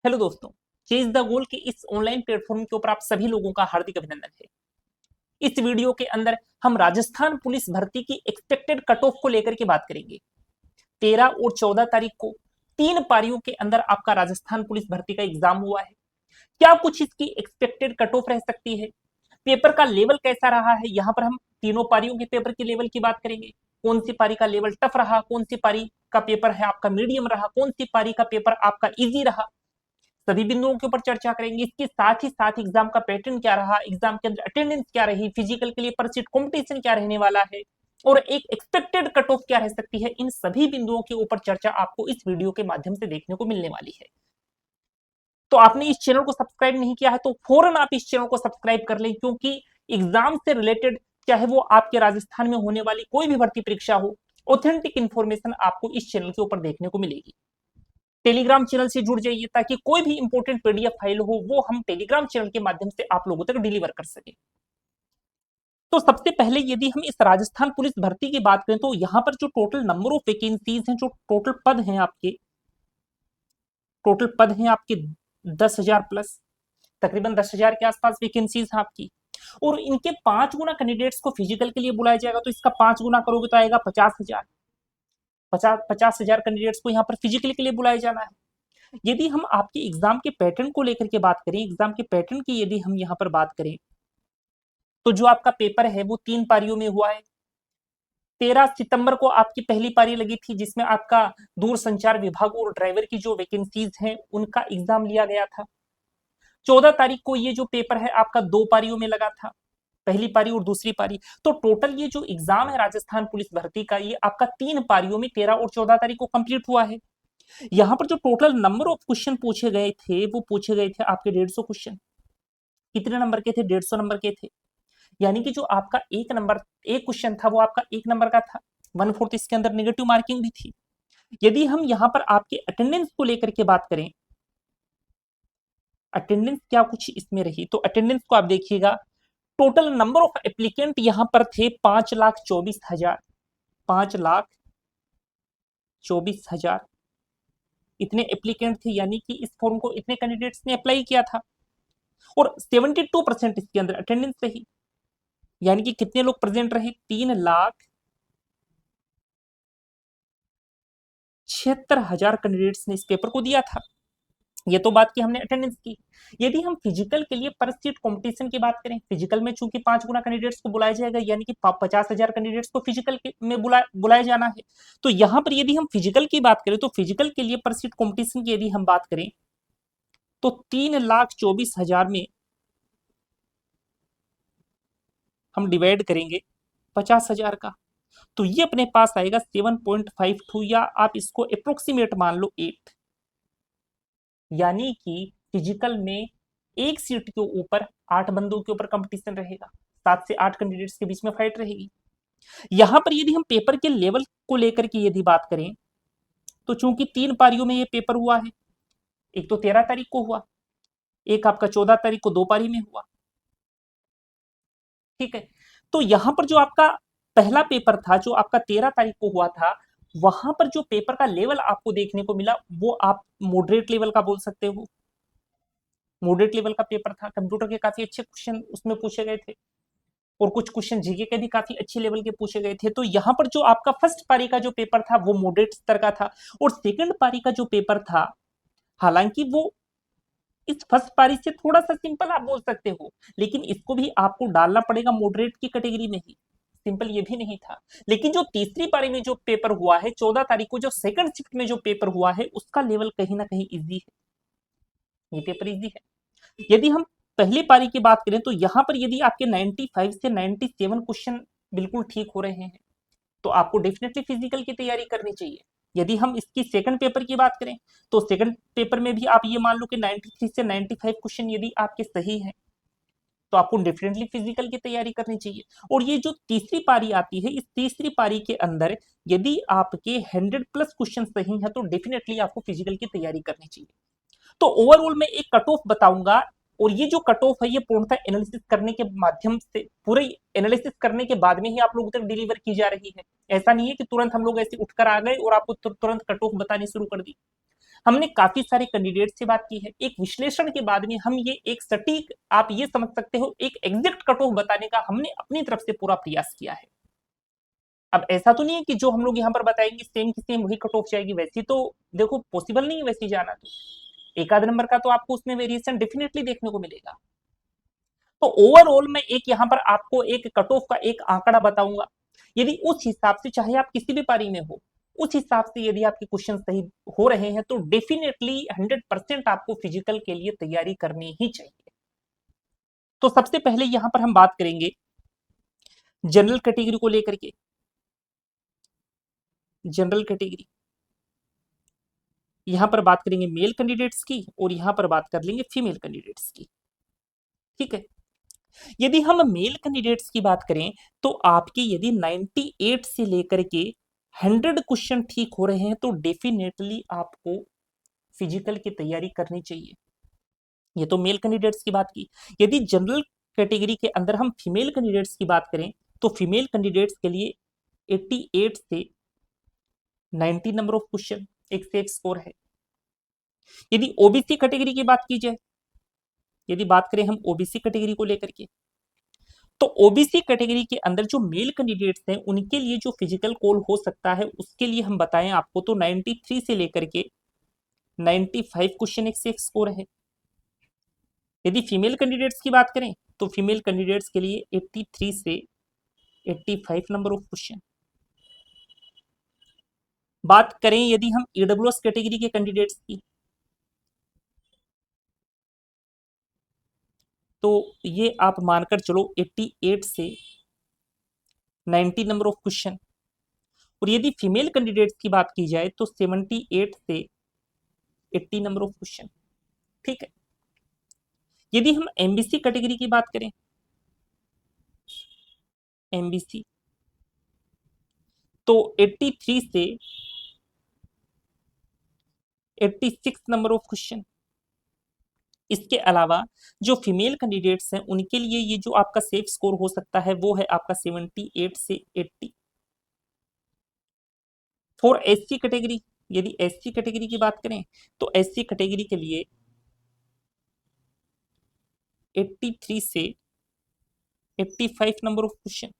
Hello दोस्तों, chase the goal के इस ऑनलाइन प्लेटफॉर्म के ऊपर आप सभी लोगों का हार्दिक अभिनंदन है। इस वीडियो के अंदर हम राजस्थान पुलिस भर्ती की एक्सपेक्टेड कट ऑफ को लेकर के बात करेंगे। 13 और 14 तारीख को 3 पारियों के अंदर आपका राजस्थान पुलिस भर्ती का एग्जाम हुआ है। क्या कुछ इसकी एक्सपेक्टेड कट ऑफ रह सकती है, पेपर का लेवल कैसा रहा है, यहाँ पर हम तीनों पारियों के पेपर के लेवल की बात करेंगे। कौन सी पारी का लेवल टफ रहा, कौन सी पारी का पेपर है आपका मीडियम रहा, कौन सी पारी का पेपर आपका इजी रहा, सभी बिंदुओं के ऊपर चर्चा करेंगे। इसके साथ ही साथ एग्जाम का पैटर्न क्या रहा, एग्जाम के अंदर अटेंडेंस क्या रही, फिजिकल के लिए पर सीट कॉम्पिटिशन क्या रहने वाला है और एक एक्सपेक्टेड कट ऑफ क्या रह सकती है, इन सभी बिंदुओं के ऊपर चर्चा आपको इस वीडियो के माध्यम से देखने को मिलने वाली है। तो आपने इस चैनल को सब्सक्राइब नहीं किया है तो फौरन आप इस चैनल को सब्सक्राइब कर लें, क्योंकि एग्जाम से रिलेटेड चाहे वो आपके राजस्थान में होने वाली कोई भी भर्ती परीक्षा हो, ऑथेंटिक इंफॉर्मेशन आपको इस चैनल के ऊपर देखने को मिलेगी। टेलीग्राम चैनल से जुड़ जाइए ताकि कोई भी इंपॉर्टेंट पीडीएफ फाइल हो वो हम टेलीग्राम चैनल के माध्यम से आप लोगों तक डिलीवर कर सके। तो सबसे पहले यदि हम इस राजस्थान पुलिस भर्ती की बात करें तो यहाँ पर जो टोटल नंबर ऑफ वैकेंसीज हैं, जो टोटल पद हैं आपके 10,000 प्लस, तकरीबन 10,000 के आसपास वैकेंसीज हैं आपकी। और इनके 5 गुना कैंडिडेट्स को फिजिकल के लिए बुलाया जाएगा, तो इसका 5 गुना करोगे तो आएगा 50,000। 50,000 कैंडिडेट्स को यहाँ पर फिजिकल के लिए बुलाया जाना है। यदि हम आपके एग्जाम के पैटर्न को लेकर के बात करें, एग्जाम के पैटर्न की यदि हम यहाँ पर बात करें तो जो आपका पेपर है वो 3 पारियों में हुआ है। 13 सितंबर को आपकी पहली पारी लगी थी, जिसमें आपका दूरसंचार विभाग और ड्राइवर की जो वैकेंसीज हैं उनका एग्जाम लिया गया था। 14 तारीख को ये जो पेपर है आपका 2 पारियों में लगा था, पहली पारी और दूसरी पारी। तो टोटल ये जो एग्जाम है राजस्थान पुलिस भर्ती का, ये आपका 3 पारियों में 13 और 14 तारीख को कंप्लीट हुआ है। यहाँ पर जो टोटल नंबर ऑफ क्वेश्चन पूछे गए थे वो पूछे गए थे आपके 150 क्वेश्चन। कितने नंबर के थे? 150 नंबर के थे। यानी कि जो आपका एक क्वेश्चन था वो आपका 1 नंबर का था। 1/4 इसके अंदर नेगेटिव मार्किंग भी थी। यदि हम यहाँ पर आपके अटेंडेंस को लेकर के बात करें, अटेंडेंस क्या कुछ इसमें रही, तो अटेंडेंस को आप देखिएगा, टोटल नंबर ऑफ एप्लीकेंट यहाँ पर थे 5,24,000। 5,24,000 इतने एप्लीकेंट थे, यानी कि इस फॉर्म को इतने कैंडिडेट्स ने अप्लाई किया था और 72% इसके अंदर अटेंडेंस रही। यानी कि कितने लोग प्रेजेंट रहे? 3,76,000 कैंडिडेट्स ने इस पेपर को दिया था। ये तो बात की हमने अटेंडेंस की। यदि हम फिजिकल के लिए पर सीट कंपटीशन की बात करें, फिजिकल में चूंकि 5 गुना कैंडिडेट्स को बुलाया जाएगा, यानी कि 50,000 कैंडिडेट्स को फिजिकल में बुलाया जाना है। तो यहां पर यदि हम फिजिकल की बात करें तो फिजिकल के लिए पर सीट कंपटीशन की यदि हम बात करें तो 3,24,000 में हम डिवाइड करेंगे 50,000 का, तो ये अपने पास आएगा 7.52, या आप इसको अप्रोक्सीमेट मान लो 8। यानी कि फिजिकल में एक सीट के ऊपर 8 बंदों के ऊपर कंपटीशन रहेगा, 7 से 8 कैंडिडेट्स के बीच में फाइट रहेगी। यहां पर यदि हम पेपर के लेवल को लेकर के यदि बात करें तो चूंकि 3 पारियों में ये पेपर हुआ है, एक तो 13 तारीख को हुआ, एक आपका 14 तारीख को 2 पारी में हुआ। ठीक है, तो यहां पर जो आपका पहला पेपर था जो आपका 13 तारीख को हुआ था, वहां पर जो पेपर का लेवल आपको देखने को मिला वो आप मॉडरेट लेवल का बोल सकते हो। मॉडरेट लेवल का पेपर था, कंप्यूटर के काफी अच्छे क्वेश्चन उसमें पूछे गए थे और कुछ क्वेश्चन जीके के भी काफी अच्छे लेवल के पूछे गए थे। तो यहाँ पर जो आपका फर्स्ट पारी का जो पेपर था वो मॉडरेट स्तर का था, और सेकंड पारी का जो पेपर था, हालांकि वो इस फर्स्ट पारी से थोड़ा सा सिंपल आप बोल सकते हो, लेकिन इसको भी आपको डालना पड़ेगा मॉडरेट की कैटेगरी में ही, सिंपल ये भी नहीं था। लेकिन जो तीसरी पारी में जो पेपर हुआ है 14 तारीख को, जो सेकंड शिफ्ट में जो पेपर हुआ है, उसका लेवल कहीं ना कहीं इजी है, ये पेपर इजी है। यदि हम पहली पारी की बात करें तो यहां पर यदि आपके 95 से 97 क्वेश्चन बिल्कुल ठीक हो रहे हैं तो आपको डेफिनेटली फिजिकल की तैयारी करनी चाहिए। यदि हम इसकी सेकंड पेपर की बात करें तो सेकंड पेपर में भी आप ये मान लो कि 93 से 95 क्वेश्चन यदि आपके सही हैं तो आपको डेफिनेटली फिजिकल की तैयारी करनी चाहिए। और ये जो तीसरी पारी आती है, इस तीसरी पारी के अंदर यदि आपके 100 प्लस क्वेश्चन सही है तो डेफिनेटली आपको फिजिकल की तैयारी करनी चाहिए। तो ओवरऑल मैं एक कट ऑफ बताऊंगा, और ये जो कट ऑफ है ये पूर्णतः एनालिसिस करने के माध्यम से, पूरे एनालिसिस करने के बाद में ही आप लोगों तक डिलीवर की जा रही है। ऐसा नहीं है कि तुरंत हम लोग ऐसे उठकर आ गए और आपको तुरंत कट ऑफ बतानी शुरू कर दी। हमने काफी सारे कैंडिडेट से बात की है, एक विश्लेषण के बाद में हम ये एक सटीक, आप ये समझ सकते हो, एक एग्जैक्ट कट ऑफ बताने का हमने अपनी तरफ से पूरा प्रयास किया है। अब ऐसा तो नहीं है कि जो हम लोग यहाँ पर बताएंगे सेम की सेम वही कट ऑफ जाएगी, वैसी तो देखो पॉसिबल नहीं है वैसी जाना, तो एक आध नंबर का तो आपको उसमें वेरिएशन डेफिनेटली देखने को मिलेगा। तो ओवरऑल मैं एक यहाँ पर आपको एक कट ऑफ का एक आंकड़ा बताऊंगा, यदि उस हिसाब से चाहे आप किसी भी पारी में हो, उस हिसाब से यदि आपके क्वेश्चन सही हो रहे हैं तो डेफिनेटली 100% आपको फिजिकल के लिए तैयारी करनी ही चाहिए। तो सबसे पहले यहां पर हम बात करेंगे जनरल कैटेगरी को लेकर के। जनरल कैटेगरी यहां पर बात करेंगे मेल कैंडिडेट्स की और यहां पर बात कर लेंगे फीमेल कैंडिडेट्स की। ठीक है, यदि हम मेल कैंडिडेट्स की बात करें तो आपके यदि 98 से लेकर के 100 क्वेश्चन ठीक हो रहे हैं तो डेफिनेटली आपको फिजिकल की तैयारी करनी चाहिए। ये तो मेल कैंडिडेट्स की बात की। यदि जनरल कैटेगरी के अंदर हम फीमेल कैंडिडेट्स की बात करें तो फीमेल कैंडिडेट्स के लिए 88 से 90 नंबर ऑफ क्वेश्चन एक सेफ स्कोर है। यदि ओबीसी कैटेगरी की बात की जाए, यदि बात करें हम ओबीसी कैटेगरी को लेकर के, तो ओबीसी कैटेगरी के अंदर जो मेल कैंडिडेट्स हैं उनके लिए जो फिजिकल कॉल हो सकता है उसके लिए हम बताएं आपको तो 93 से लेकर के 95 क्वेश्चन एक सेफ स्कोर है। यदि फीमेल कैंडिडेट्स की बात करें तो फीमेल कैंडिडेट्स के लिए 83 से 85 नंबर ऑफ क्वेश्चन। बात करें यदि हम ईडब्ल्यूएस कैटेगरी के कैंडिडेट्स की, तो ये आप मानकर चलो 88 से 90 नंबर ऑफ क्वेश्चन। और यदि फीमेल कैंडिडेट्स की बात की जाए तो 78 से 80 नंबर ऑफ क्वेश्चन। ठीक है, यदि हम एमबीसी कैटेगरी की बात करें, एमबीसी तो 83 से 86 नंबर ऑफ क्वेश्चन। इसके अलावा जो फीमेल कैंडिडेट्स हैं उनके लिए ये जो आपका सेफ स्कोर हो सकता है वो है आपका 78 से 80। फॉर एससी कैटेगरी, यदि एससी कैटेगरी की बात करें तो एससी कैटेगरी के लिए 83 से 85 नंबर ऑफ क्वेश्चन।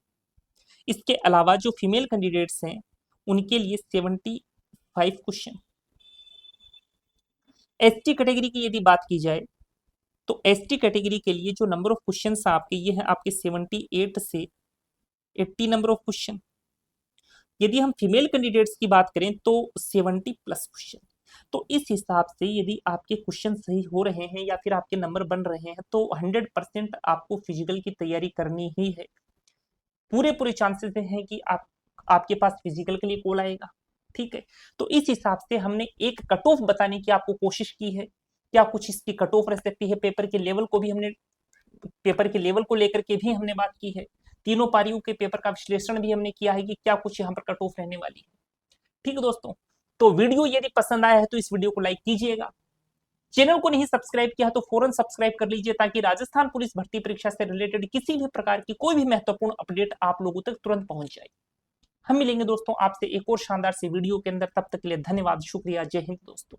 इसके अलावा जो फीमेल कैंडिडेट्स हैं उनके लिए 75 क्वेश्चन। एसटी कैटेगरी की यदि बात की जाए तो एसटी कैटेगरी के लिए जो नंबर ऑफ क्वेश्चन आपके ये हैं आपके 78 से 80 नंबर ऑफ क्वेश्चन। यदि हम फीमेल कैंडिडेट्स की बात करें तो 70 प्लस क्वेश्चन। तो इस हिसाब से यदि आपके क्वेश्चन सही हो रहे हैं या फिर आपके नंबर बन रहे हैं तो 100% आपको फिजिकल की तैयारी करनी ही है। पूरे पूरे चांसेस हैं कि आपके पास फिजिकल के लिए कॉल आएगा। ठीक है, तो इस हिसाब से हमने एक कट ऑफ बताने की आपको कोशिश की है। क्या कुछ इसकी कट ऑफ रह सकती है, पेपर के लेवल को भी हमने, पेपर के लेवल को लेकर के भी हमने बात की है। तीनों पारियों के पेपर का विश्लेषण भी हमने किया है कि क्या कुछ यहाँ पर कट ऑफ रहने वाली है। ठीक है दोस्तों, तो वीडियो यदि पसंद आया है तो इस वीडियो को लाइक कीजिएगा। चैनल को नहीं सब्सक्राइब किया तो फौरन सब्सक्राइब कर लीजिए ताकि राजस्थान पुलिस भर्ती परीक्षा से रिलेटेड किसी भी प्रकार की कोई भी महत्वपूर्ण अपडेट आप लोगों तक तुरंत पहुंच जाए। हम मिलेंगे दोस्तों आपसे एक और शानदार सी वीडियो के अंदर, तब तक के लिए धन्यवाद, शुक्रिया, जय हिंद दोस्तों।